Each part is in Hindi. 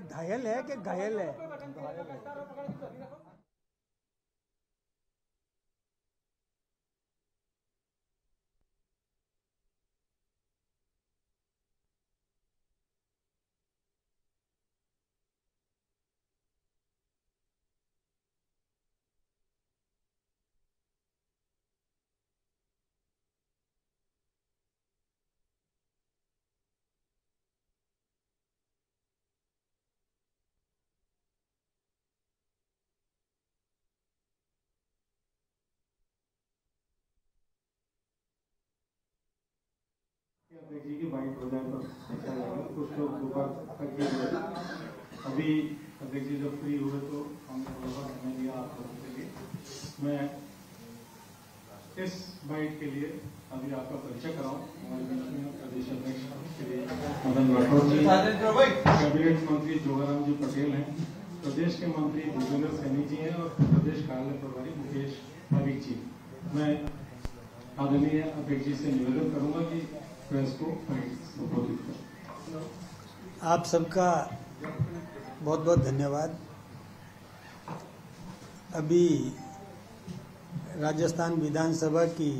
घायल है कि घायल है? अध्यक्ष जी की बाइट हो जाए तो अच्छा लगेगा। कुछ लोग दोपहर तक भी अभी अध्यक्ष जी जब फ्री हुए तो हमने थोड़ा समय दिया आप लोगों के लिए। मैं इस बाइट के लिए अभी आपका परिचय कराऊं। हमारे बीच में प्रदेश अध्यक्ष के लिए मदन राठौर जी, कैबिनेट मंत्री जोगाराम जी पटेल हैं, प्रदेश के मंत्री भूपेंद्र सैनी जी हैं और प्रदेश कार्यालय प्रभारी मुकेश पारिक जी। मैं आदरणीय अध्यक्ष जी से निवेदन करूंगा कि प्रेस को संबोधित करें। आप सबका बहुत बहुत धन्यवाद। अभी राजस्थान विधानसभा की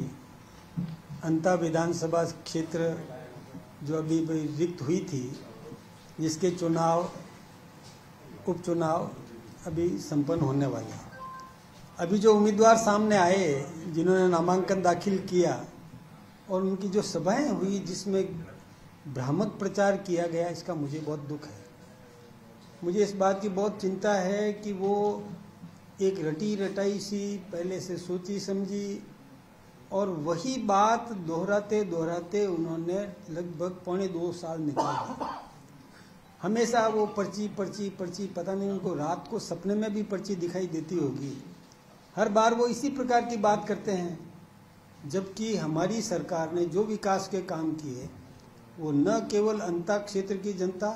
अंता विधानसभा क्षेत्र जो अभी रिक्त हुई थी, जिसके उपचुनाव अभी संपन्न होने वाले हैं। अभी जो उम्मीदवार सामने आए जिन्होंने नामांकन दाखिल किया और उनकी जो सभाएं हुई जिसमें भ्रामक प्रचार किया गया, इसका मुझे बहुत दुख है। मुझे इस बात की बहुत चिंता है कि वो एक रटी रटाई सी पहले से सोची समझी और वही बात दोहराते दोहराते उन्होंने लगभग 2.25 साल निकाल दिए। हमेशा वो पर्ची पर्ची पर्ची, पता नहीं उनको रात को सपने में भी पर्ची दिखाई देती होगी। हर बार वो इसी प्रकार की बात करते हैं, जबकि हमारी सरकार ने जो विकास के काम किए वो न केवल अंता क्षेत्र की जनता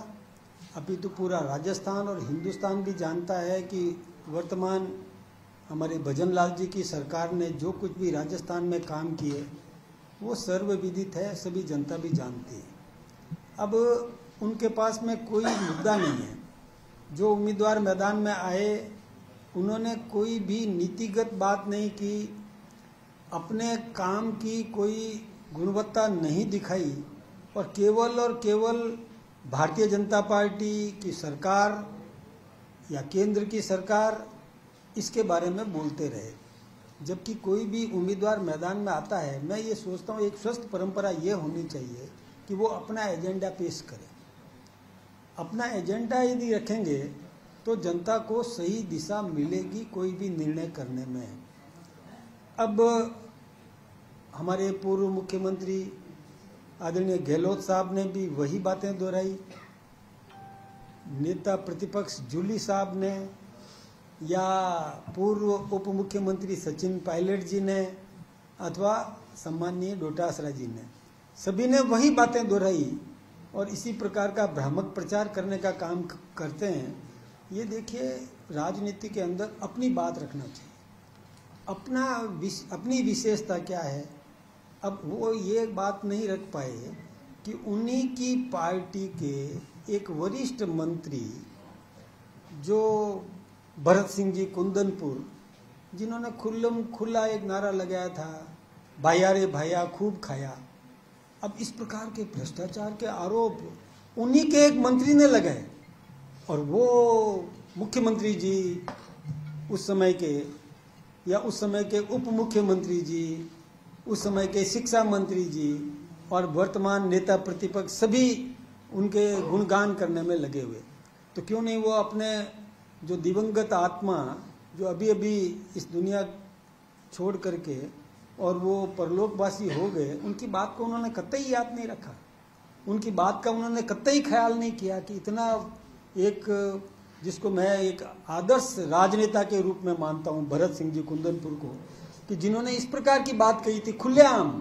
अभी तो पूरा राजस्थान और हिंदुस्तान भी जानता है कि वर्तमान हमारे भजन लाल जी की सरकार ने जो कुछ भी राजस्थान में काम किए वो सर्वविदित है, सभी जनता भी जानती है। अब उनके पास में कोई मुद्दा नहीं है। जो उम्मीदवार मैदान में आए उन्होंने कोई भी नीतिगत बात नहीं की, अपने काम की कोई गुणवत्ता नहीं दिखाई और केवल भारतीय जनता पार्टी की सरकार या केंद्र की सरकार इसके बारे में बोलते रहे। जबकि कोई भी उम्मीदवार मैदान में आता है, मैं ये सोचता हूँ एक स्वस्थ परंपरा ये होनी चाहिए कि वो अपना एजेंडा पेश करे। अपना एजेंडा यदि रखेंगे तो जनता को सही दिशा मिलेगी कोई भी निर्णय करने में। अब हमारे पूर्व मुख्यमंत्री आदरणीय गहलोत साहब ने भी वही बातें दोहराई, नेता प्रतिपक्ष जूली साहब ने या पूर्व उप मुख्यमंत्री सचिन पायलट जी ने अथवा सम्माननीय डोटासरा जी ने, सभी ने वही बातें दोहराई और इसी प्रकार का भ्रामक प्रचार करने का काम करते हैं। ये देखिए, राजनीति के अंदर अपनी बात रखना चाहिए। अपनी विशेषता क्या है। अब वो ये बात नहीं रख पाए कि उन्हीं की पार्टी के एक वरिष्ठ मंत्री जो भरत सिंह जी कुंदनपुर, जिन्होंने खुला एक नारा लगाया था, भाया रे भाया खूब खाया। अब इस प्रकार के भ्रष्टाचार के आरोप उन्हीं के एक मंत्री ने लगाए और वो मुख्यमंत्री जी उस समय के या उस समय के उप मुख्यमंत्री जी, उस समय के शिक्षा मंत्री जी और वर्तमान नेता प्रतिपक्ष सभी उनके गुणगान करने में लगे हुए। तो क्यों नहीं वो अपने जो दिवंगत आत्मा जो अभी अभी इस दुनिया छोड़ करके और वो परलोकवासी हो गए, उनकी बात को उन्होंने कतई याद नहीं रखा, उनकी बात का उन्होंने कतई ख्याल नहीं किया कि इतना एक जिसको मैं एक आदर्श राजनेता के रूप में मानता हूं, भरत सिंह जी कुंदनपुर को, कि जिन्होंने इस प्रकार की बात कही थी खुलेआम,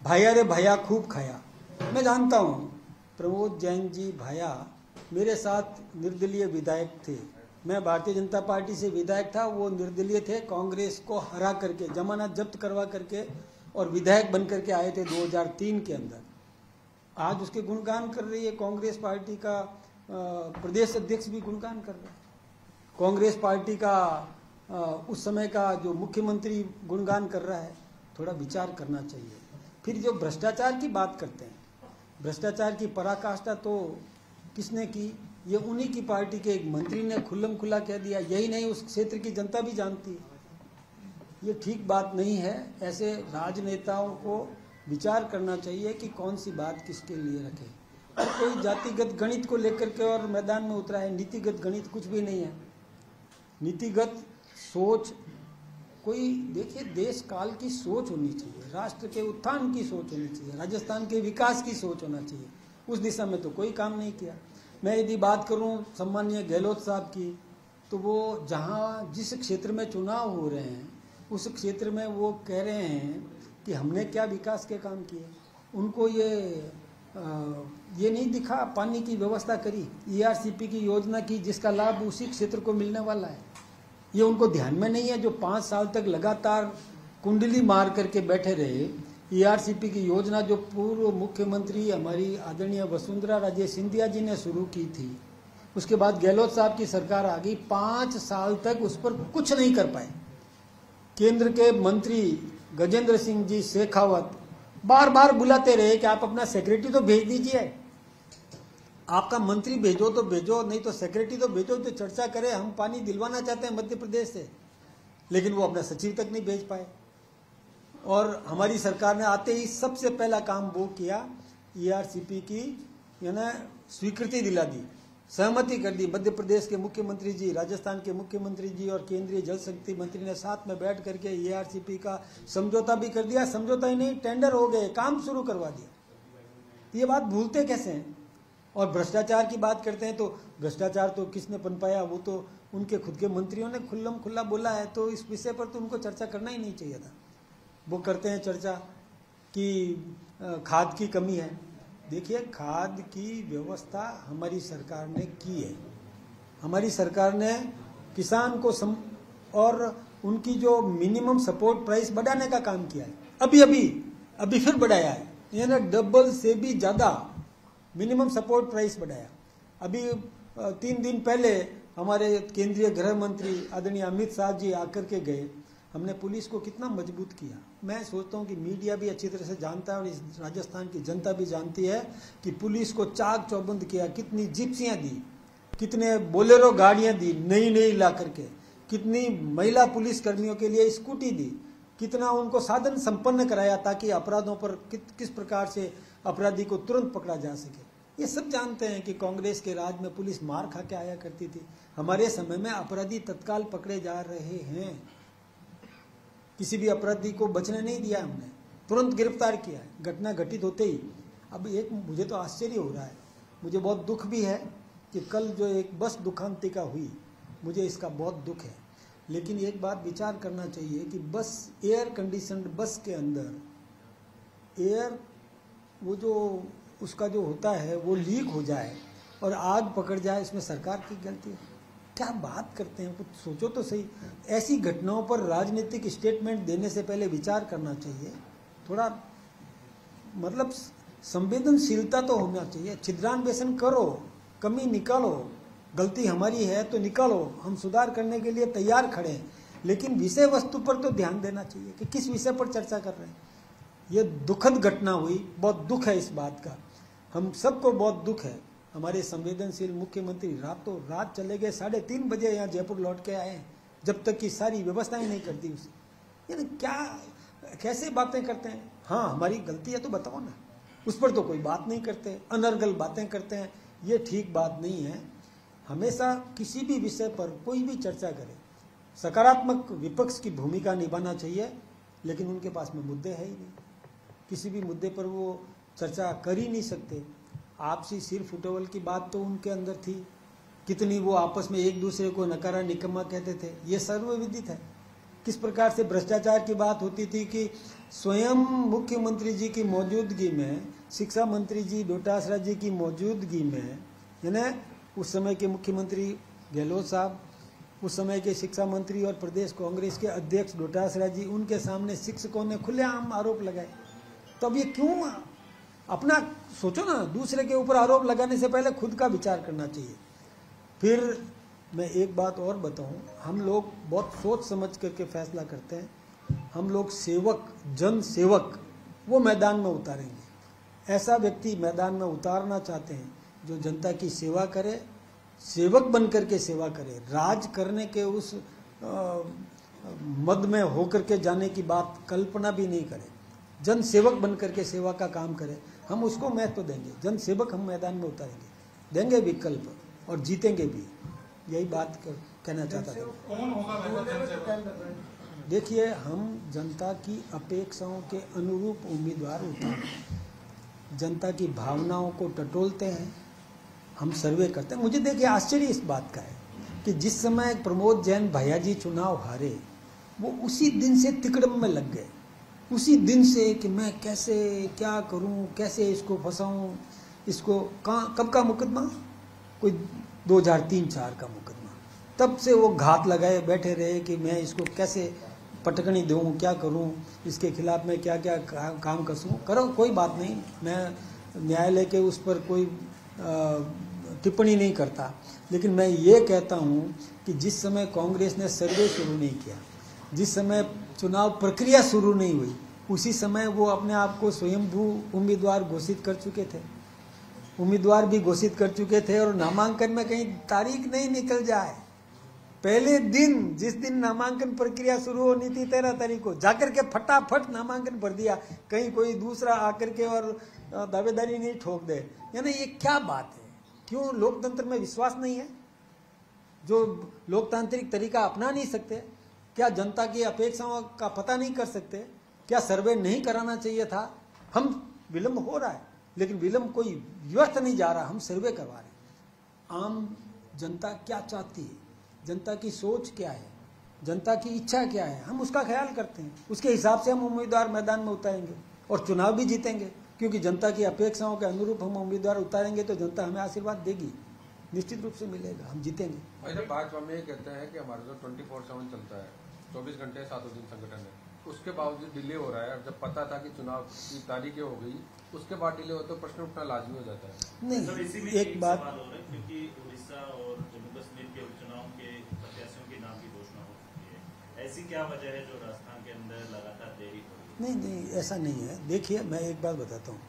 भाया रे भाया खूब खाया। मैं जानता हूं प्रमोद जैन जी भाया मेरे साथ निर्दलीय विधायक थे। मैं भारतीय जनता पार्टी से विधायक था, वो निर्दलीय थे, कांग्रेस को हरा करके जमानत जब्त करवा करके और विधायक बन करके आए थे 2003 के अंदर। आज उसके गुणगान कर रही है कांग्रेस पार्टी का प्रदेश अध्यक्ष भी गुणगान कर रहे हैं। कांग्रेस पार्टी का उस समय का जो मुख्यमंत्री गुणगान कर रहा है। थोड़ा विचार करना चाहिए। फिर जो भ्रष्टाचार की बात करते हैं, भ्रष्टाचार की पराकाष्ठा तो किसने की? ये उन्हीं की पार्टी के एक मंत्री ने खुल्लम खुल्ला कह दिया। यही नहीं, उस क्षेत्र की जनता भी जानती है। ये ठीक बात नहीं है। ऐसे राजनेताओं को विचार करना चाहिए कि कौन सी बात किसके लिए रखे। और कोई जातिगत गणित को लेकर के और मैदान में उतरा है। नीतिगत गणित कुछ भी नहीं है। नीतिगत सोच कोई, देखिए, देश काल की सोच होनी चाहिए, राष्ट्र के उत्थान की सोच होनी चाहिए, राजस्थान के विकास की सोच होना चाहिए। उस दिशा में तो कोई काम नहीं किया। मैं यदि बात करूं सम्मानीय गहलोत साहब की, तो वो जहां जिस क्षेत्र में चुनाव हो रहे हैं उस क्षेत्र में वो कह रहे हैं कि हमने क्या विकास के काम किए। उनको ये नहीं दिखा पानी की व्यवस्था करी, ERCP की योजना की, जिसका लाभ उसी क्षेत्र को मिलने वाला है। ये उनको ध्यान में नहीं है। जो 5 साल तक लगातार कुंडली मार करके बैठे रहे, ERCP की योजना जो पूर्व मुख्यमंत्री हमारी आदरणीय वसुंधरा राजे सिंधिया जी ने शुरू की थी, उसके बाद गहलोत साहब की सरकार आ गई। 5 साल तक उस पर कुछ नहीं कर पाए। केंद्र के मंत्री गजेंद्र सिंह जी शेखावत बार बार बुलाते रहे कि आप अपना सेक्रेटरी तो भेज दीजिए, आपका मंत्री भेजो तो भेजो, नहीं तो सेक्रेटरी तो भेजो जो चर्चा करे, हम पानी दिलवाना चाहते हैं मध्य प्रदेश से। लेकिन वो अपना सचिव तक नहीं भेज पाए। और हमारी सरकार ने आते ही सबसे पहला काम वो किया, ERCP की यानी स्वीकृति दिला दी, सहमति कर दी। मध्य प्रदेश के मुख्यमंत्री जी, राजस्थान के मुख्यमंत्री जी और केंद्रीय जल शक्ति मंत्री ने साथ में बैठ करके ERCP का समझौता भी कर दिया। समझौता ही नहीं, टेंडर हो गए, काम शुरू करवा दिया। ये बात भूलते कैसे हैं? और भ्रष्टाचार की बात करते हैं तो भ्रष्टाचार तो किसने पनपाया? वो तो उनके खुद के मंत्रियों ने खुल्लम खुल्ला बोला है। तो इस विषय पर तो उनको चर्चा करना ही नहीं चाहिए था। वो करते हैं चर्चा कि खाद की कमी है। देखिए, खाद की व्यवस्था हमारी सरकार ने की है। हमारी सरकार ने किसान को और उनकी जो मिनिमम सपोर्ट प्राइस बढ़ाने का काम किया है। अभी फिर बढ़ाया है, यानी डबल से भी ज़्यादा मिनिमम सपोर्ट प्राइस बढ़ाया। अभी 3 दिन पहले हमारे केंद्रीय गृह मंत्री आदरणीय अमित शाह जी आकर के गए। हमने पुलिस को कितना मजबूत किया। मैं सोचता हूँ कि मीडिया भी अच्छी तरह से जानता है और इस राजस्थान की जनता भी जानती है कि पुलिस को चाक चौबंद किया। कितनी जिप्सियाँ दी, कितने बोलेरो गाड़ियाँ दी नई ला करके, कितनी महिला पुलिस कर्मियों के लिए स्कूटी दी, कितना उनको साधन संपन्न कराया ताकि अपराधों पर किस प्रकार से अपराधी को तुरंत पकड़ा जा सके। ये सब जानते हैं कि कांग्रेस के राज में पुलिस मार खा के आया करती थी। हमारे समय में अपराधी तत्काल पकड़े जा रहे हैं। किसी भी अपराधी को बचने नहीं दिया, हमने तुरंत गिरफ्तार किया है घटना घटित होते ही। अब एक मुझे तो आश्चर्य हो रहा है, मुझे बहुत दुख भी है कि कल जो एक बस दुखांतिका हुई, मुझे इसका बहुत दुख है। लेकिन एक बात विचार करना चाहिए कि बस एयर कंडीशनड बस के अंदर एयर वो जो उसका जो होता है वो लीक हो जाए और आग पकड़ जाए, इसमें सरकार की गलती है? क्या बात करते हैं, कुछ सोचो तो सही। ऐसी घटनाओं पर राजनीतिक स्टेटमेंट देने से पहले विचार करना चाहिए। थोड़ा मतलब संवेदनशीलता तो होना चाहिए। छिद्रान्वेषण करो, कमी निकालो, गलती हमारी है तो निकालो, हम सुधार करने के लिए तैयार खड़े हैं। लेकिन विषय वस्तु पर तो ध्यान देना चाहिए कि किस विषय पर चर्चा कर रहे हैं। ये दुखद घटना हुई, बहुत दुख है इस बात का, हम सबको बहुत दुख है। हमारे संवेदनशील मुख्यमंत्री रातों रात चले गए, 3:30 बजे यहाँ जयपुर लौट के आए, जब तक की सारी व्यवस्थाएं नहीं करती उसे। यानी क्या कैसे बातें करते हैं? हाँ, हमारी गलती है तो बताओ ना, उस पर तो कोई बात नहीं करते, अनर्गल बातें करते हैं। ये ठीक बात नहीं है। हमेशा किसी भी विषय पर कोई भी चर्चा करे, सकारात्मक विपक्ष की भूमिका निभाना चाहिए। लेकिन उनके पास में मुद्दे है ही नहीं, किसी भी मुद्दे पर वो चर्चा कर ही नहीं सकते। आपसी सिर फुटवल की बात तो उनके अंदर थी, कितनी वो आपस में एक दूसरे को नकारा निकम्मा कहते थे, ये सर्वविदित है। किस प्रकार से भ्रष्टाचार की बात होती थी कि स्वयं मुख्यमंत्री जी की मौजूदगी में, शिक्षा मंत्री जी डोटासरा जी की मौजूदगी में, यानी उस समय के मुख्यमंत्री गहलोत साहब, उस समय के शिक्षा मंत्री और प्रदेश कांग्रेस के अध्यक्ष डोटासरा जी, उनके सामने शिक्षकों ने खुलेआम आरोप लगाए। तो अब ये क्यों अपना सोचो ना, दूसरे के ऊपर आरोप लगाने से पहले खुद का विचार करना चाहिए। फिर मैं एक बात और बताऊं, हम लोग बहुत सोच समझ करके फैसला करते हैं। हम लोग सेवक, जन सेवक वो मैदान में उतारेंगे। ऐसा व्यक्ति मैदान में उतारना चाहते हैं जो जनता की सेवा करे, सेवक बन करके सेवा करे, राज करने के उस मद में होकर के जाने की बात कल्पना भी नहीं करे, जन सेवक बन करके सेवा का काम करे। हम उसको महत्व देंगे, जन सेवक हम मैदान में उतारेंगे, देंगे विकल्प और जीतेंगे भी। यही बात कहना चाहता था। कौन होगा? देखिए, हम जनता की अपेक्षाओं के अनुरूप उम्मीदवार उतारते, जनता की भावनाओं को टटोलते हैं, हम सर्वे करते हैं। मुझे देखिए आश्चर्य इस बात का है कि जिस समय प्रमोद जैन भैया जी चुनाव हारे, वो उसी दिन से तिकड़म में लग गए, उसी दिन से कि मैं कैसे क्या करूं, कैसे इसको फंसाऊं, इसको कब का मुकदमा, कोई 2003-4 का मुकदमा, तब से वो घात लगाए बैठे रहे कि मैं इसको कैसे पटकनी दूं, क्या करूं, इसके खिलाफ मैं क्या क्या काम करो। कोई बात नहीं, मैं न्यायालय के उस पर कोई टिप्पणी नहीं करता, लेकिन मैं ये कहता हूं कि जिस समय कांग्रेस ने सर्वे शुरू नहीं किया, जिस समय चुनाव प्रक्रिया शुरू नहीं हुई, उसी समय वो अपने आप को स्वयंभू उम्मीदवार घोषित कर चुके थे, उम्मीदवार भी घोषित कर चुके थे। और नामांकन में कहीं तारीख नहीं निकल जाए, पहले दिन जिस दिन नामांकन प्रक्रिया शुरू होनी थी 13 तारीख को, जाकर के फटाफट नामांकन भर दिया, कहीं कोई दूसरा आकर के और दावेदारी नहीं ठोक दे। यानी ये क्या बात है? क्यों लोकतंत्र में विश्वास नहीं है? जो लोकतांत्रिक तरीका अपना नहीं सकते? क्या जनता की अपेक्षाओं का पता नहीं कर सकते? क्या सर्वे नहीं कराना चाहिए था? हम विलंब हो रहा है, लेकिन विलंब कोई व्यर्थ नहीं जा रहा, हम सर्वे करवा रहे। आम जनता क्या चाहती है, जनता की सोच क्या है, जनता की इच्छा क्या है, हम उसका ख्याल करते हैं। उसके हिसाब से हम उम्मीदवार मैदान में उतारेंगे और चुनाव भी जीतेंगे, क्योंकि जनता की अपेक्षाओं के अनुरूप हम उम्मीदवार उतारेंगे तो जनता हमें आशीर्वाद देगी, निश्चित रूप से मिलेगा, हम जीतेंगे। भाजपा में ये कहते हैं कि हमारा जो 24/7 चलता है, 24 घंटे 7 दिन संगठन है, उसके बावजूद डिले हो रहा है। जब पता था कि चुनाव की तारीखें हो गई, उसके बाद डिले हो तो प्रश्न उठना लाजमी हो जाता है। नहीं, एक बात, क्योंकि उड़ीसा और जम्मू कश्मीर के उपचुनाव के प्रत्याशियों के नाम की घोषणा हो चुकी है, ऐसी क्या वजह है जो राजस्थान के अंदर लगातार देरी हो रही है? नहीं, ऐसा नहीं है। देखिए, मैं एक बात बताता हूँ,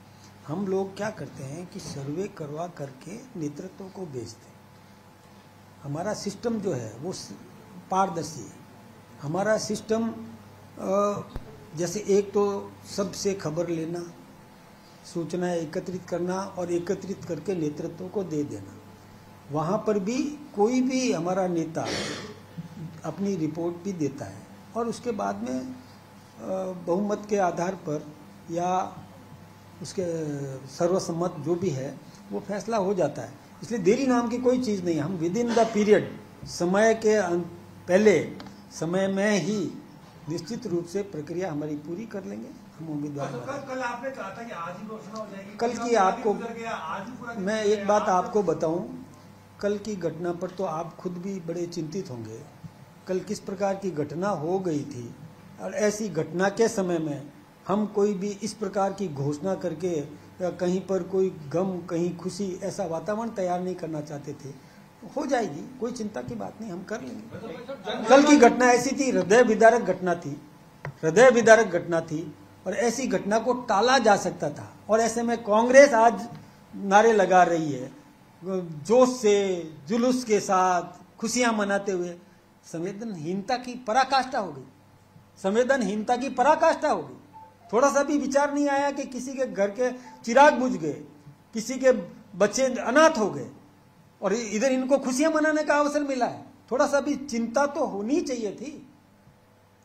हम लोग क्या करते हैं कि सर्वे करवा करके नेतृत्व को भेजते हैं। हमारा सिस्टम जो है वो पारदर्शी है। हमारा सिस्टम जैसे एक तो सबसे खबर लेना, सूचना एकत्रित करना और एकत्रित करके नेतृत्व को दे देना। वहाँ पर भी कोई भी हमारा नेता अपनी रिपोर्ट भी देता है और उसके बाद में बहुमत के आधार पर या उसके सर्वसम्मत जो भी है वो फैसला हो जाता है। इसलिए देरी नाम की कोई चीज़ नहीं। हम विद इन द पीरियड, समय के पहले समय में ही निश्चित रूप से प्रक्रिया हमारी पूरी कर लेंगे। हम उम्मीदवार कल आपने कहा था कि आज ही घोषणा हो जाएगी। कल की आपको मैं एक बात आपको बताऊं, कल की घटना पर तो आप खुद भी बड़े चिंतित होंगे। कल किस प्रकार की घटना हो गई थी और ऐसी घटना के समय में हम कोई भी इस प्रकार की घोषणा करके या कहीं पर कोई गम, कहीं खुशी, ऐसा वातावरण तैयार नहीं करना चाहते थे। हो जाएगी, कोई चिंता की बात नहीं, हम कर लेंगे। कल की घटना ऐसी थी, हृदय विदारक घटना थी, हृदय विदारक घटना थी और ऐसी घटना को टाला जा सकता था। और ऐसे में कांग्रेस आज नारे लगा रही है जोश से, जुलूस के साथ, खुशियां मनाते हुए। संवेदनहीनता की पराकाष्ठा हो गई, संवेदनहीनता की पराकाष्ठा हो गई। थोड़ा सा भी विचार नहीं आया कि किसी के घर के चिराग बुझ गए, किसी के बच्चे अनाथ हो गए और इधर इनको खुशियां मनाने का अवसर मिला है। थोड़ा सा भी चिंता तो होनी चाहिए थी।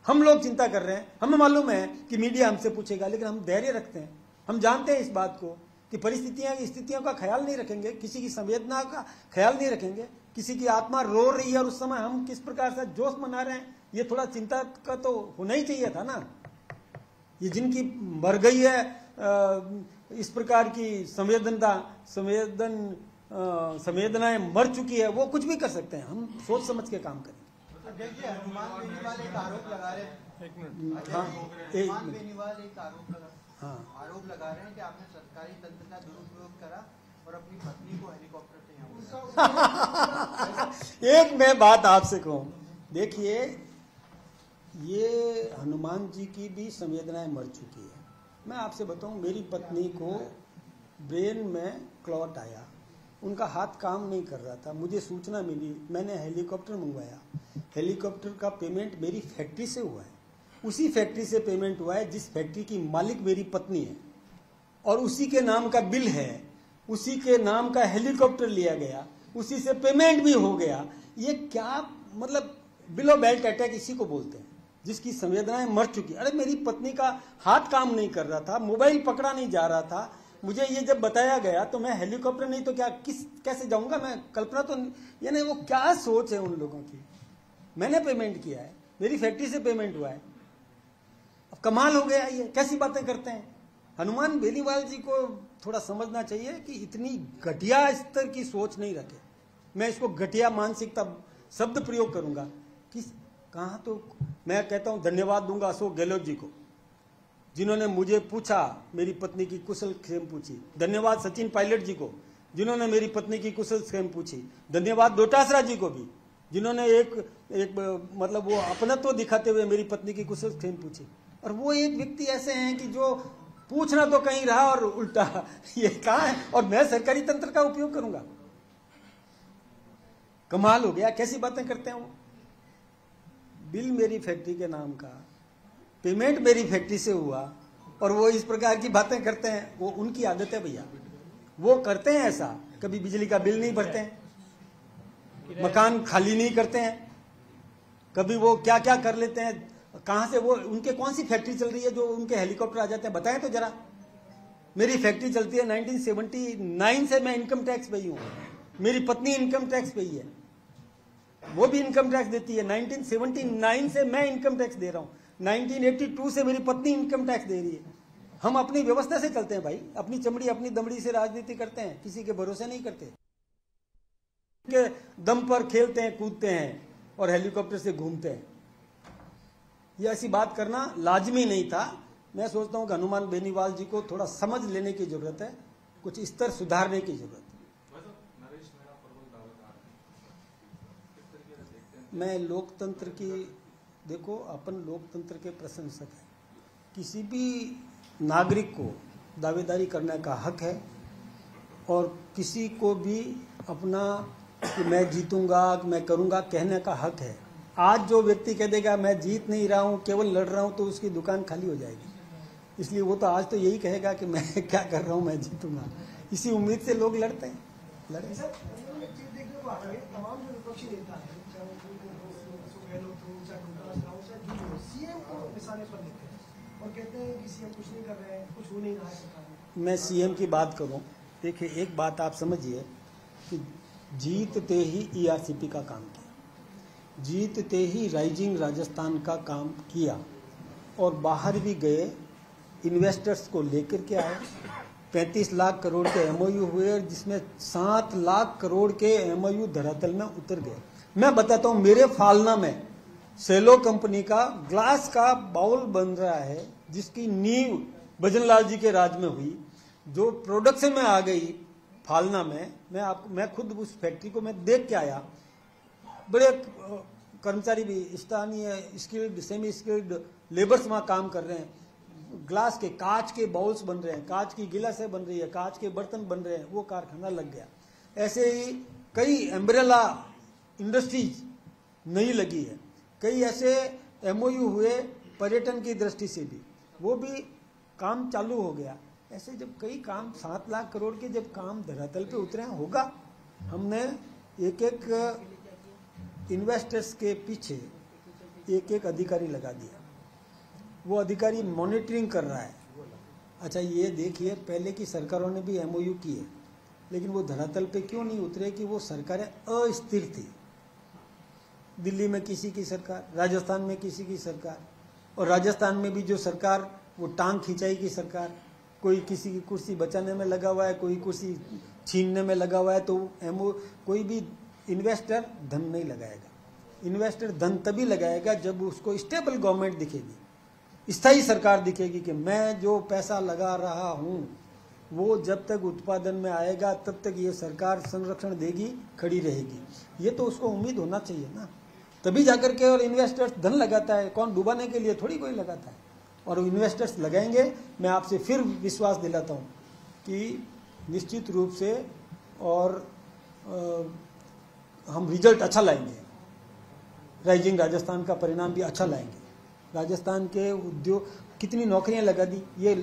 हम लोग चिंता कर रहे हैं, हमें मालूम है कि मीडिया हमसे पूछेगा, लेकिन हम धैर्य रखते हैं। हम जानते हैं इस बात को कि स्थितियों का ख्याल नहीं रखेंगे, किसी की संवेदना का ख्याल नहीं रखेंगे, किसी की आत्मा रो रही है और उस समय हम किस प्रकार से जोश मना रहे हैं, ये थोड़ा चिंता का तो होना ही चाहिए था ना। ये जिनकी मर गई है इस प्रकार की संवेदनाएं मर चुकी है, वो कुछ भी कर सकते हैं। हम सोच समझ के काम करें। देखिए, अनुमान बेनीवाल एक आरोप लगा रहे हैं। हाँ, अनुमान बेनीवाल एक आरोप लगा हाँ आरोप लगा रहे हैं कि आपने सरकारी तंत्र का दुरुपयोग करा और अपनी पत्नी को हेलीकॉप्टर से यहाँ एक मैं बात आपसे कहूं, देखिए ये हनुमान जी की भी संवेदनाएं मर चुकी है। मैं आपसे बताऊं, मेरी पत्नी को ब्रेन में क्लॉट आया, उनका हाथ काम नहीं कर रहा था, मुझे सूचना मिली, मैंने हेलीकॉप्टर मंगवाया। हेलीकॉप्टर का पेमेंट मेरी फैक्ट्री से हुआ है, उसी फैक्ट्री से पेमेंट हुआ है जिस फैक्ट्री की मालिक मेरी पत्नी है, और उसी के नाम का बिल है, उसी के नाम का हेलीकॉप्टर लिया गया, उसी से पेमेंट भी हो गया। ये क्या मतलब बिलो बेल्ट अटैक इसी को बोलते हैं, जिसकी संवेदनाएं मर चुकी। अरे मेरी पत्नी का हाथ काम नहीं कर रहा था, मोबाइल पकड़ा नहीं जा रहा था, मुझे ये जब बताया गया तो मैं हेलीकॉप्टर नहीं तो क्या कैसे जाऊंगा मैं, कल्पना तो यानी वो क्या सोच है उन लोगों की। मैंने पेमेंट किया है, मेरी फैक्ट्री से पेमेंट हुआ है, अब कमाल हो गया, ये कैसी बातें करते हैं। हनुमान बेनीवाल जी को थोड़ा समझना चाहिए कि इतनी घटिया स्तर की सोच नहीं रखे। मैं इसको घटिया मानसिकता शब्द प्रयोग करूंगा किस कहा, तो मैं कहता हूं धन्यवाद दूंगा अशोक गहलोत जी को, जिन्होंने मुझे पूछा, मेरी पत्नी की कुशल क्षेम पूछी। धन्यवाद सचिन पायलट जी को, जिन्होंने मेरी पत्नी की कुशल क्षेम पूछी। धन्यवाद डोटासरा जी को भी, जिन्होंने एक मतलब वो अपनत्व दिखाते हुए मेरी पत्नी की कुशल क्षेम पूछी। और वो एक व्यक्ति ऐसे हैं कि जो पूछना तो कहीं रहा और उल्टा ये कहाँ है, और मैं सरकारी तंत्र का उपयोग करूंगा। कमाल हो गया, कैसी बातें करते हैं वो। बिल मेरी फैक्ट्री के नाम का, पेमेंट मेरी फैक्ट्री से हुआ, और वो इस प्रकार की बातें करते हैं। वो उनकी आदत है भैया, वो करते हैं ऐसा। कभी बिजली का बिल नहीं भरते हैं, मकान खाली नहीं करते हैं, कभी वो क्या क्या कर लेते हैं। कहां से वो, उनके कौन सी फैक्ट्री चल रही है जो उनके हेलीकॉप्टर आ जाते हैं, बताएं तो जरा। मेरी फैक्ट्री चलती है 1979 से, मैं इनकम टैक्स पे ही हूं, मेरी पत्नी इनकम टैक्स पे ही है, वो भी इनकम टैक्स देती है। 1979 से मैं इनकम टैक्स दे रहा हूं, 1982 से मेरी पत्नी इनकम टैक्स दे रही है। हम अपनी व्यवस्था से चलते हैं भाई, अपनी चमड़ी अपनी दमड़ी से राजनीति करते हैं, किसी के भरोसे नहीं करते, के दम पर खेलते हैं, कूदते हैं और हेलीकॉप्टर से घूमते हैं। ये ऐसी बात करना लाजमी नहीं था। मैं सोचता हूं कि हनुमान बेनीवाल जी को थोड़ा समझ लेने की जरूरत है, कुछ स्तर सुधारने की जरूरत है। मैं लोकतंत्र की, देखो अपन लोकतंत्र के प्रशंसक हैं, किसी भी नागरिक को दावेदारी करने का हक है, और किसी को भी अपना कि मैं जीतूंगा, मैं करूंगा कहने का हक है। आज जो व्यक्ति कह देगा मैं जीत नहीं रहा हूं, केवल लड़ रहा हूं, तो उसकी दुकान खाली हो जाएगी। इसलिए वो तो आज तो यही कहेगा कि मैं क्या कर रहा हूं, मैं जीतूंगा। इसी उम्मीद से लोग लड़ते हैं, लड़े। मैं सीएम की बात करूं, देखिए एक बात आप समझिए कि जीतते ही ईआरसीपी का काम किया, जीतते ही राइजिंग राजस्थान का काम किया, और बाहर भी गए, इन्वेस्टर्स को लेकर के आए। 35 लाख करोड़ के एमओयू हुए, जिसमें 7 लाख करोड़ के एमओयू धरातल में उतर गए। मैं बताता हूं, मेरे फालना में सेलो कंपनी का ग्लास का बाउल बन रहा है, जिसकी नींव भजनलाल जी के राज में हुई, जो प्रोडक्शन में आ गई फालना में। मैं खुद उस फैक्ट्री को मैं देख के आया। बड़े कर्मचारी भी स्थानीय स्किल्ड सेमी स्किल्ड लेबर्स वहां काम कर रहे हैं। ग्लास के, कांच के बाउल्स बन रहे हैं, कांच की गिलासें बन रही है, कांच के बर्तन बन रहे हैं, वो कारखाना लग गया। ऐसे ही कई एम्ब्रेला इंडस्ट्रीज नई लगी है, कई ऐसे एमओयू हुए पर्यटन की दृष्टि से भी, वो भी काम चालू हो गया। ऐसे जब कई काम 7 लाख करोड़ के जब काम धरातल पे उतरे होगा, हमने एक एक इन्वेस्टर्स के पीछे एक एक अधिकारी लगा दिया, वो अधिकारी मॉनिटरिंग कर रहा है। अच्छा ये देखिए, पहले की सरकारों ने भी एमओयू किए, लेकिन वो धरातल पे क्यों नहीं उतरे कि वो सरकारें अस्थिर थी। दिल्ली में किसी की सरकार, राजस्थान में किसी की सरकार, और राजस्थान में भी जो सरकार वो टांग खिंचाई की सरकार, कोई किसी की कुर्सी बचाने में लगा हुआ है, कोई कुर्सी छीनने में लगा हुआ है। तो कोई भी इन्वेस्टर धन नहीं लगाएगा। इन्वेस्टर धन तभी लगाएगा जब उसको स्टेबल गवर्नमेंट दिखेगी। स्थायी सरकार दिखेगी कि मैं जो पैसा लगा रहा हूं वो जब तक उत्पादन में आएगा तब तक ये सरकार संरक्षण देगी, खड़ी रहेगी। ये तो उसको उम्मीद होना चाहिए ना, तभी जाकर के। और इन्वेस्टर्स धन लगाता है, कौन डुबाने के लिए थोड़ी कोई लगाता है। और इन्वेस्टर्स लगाएंगे। मैं आपसे फिर विश्वास दिलाता हूं कि निश्चित रूप से और हम रिजल्ट अच्छा लाएंगे। राइजिंग राजस्थान का परिणाम भी अच्छा लाएंगे। राजस्थान के उद्योग कितनी नौकरियां लगा दी, ये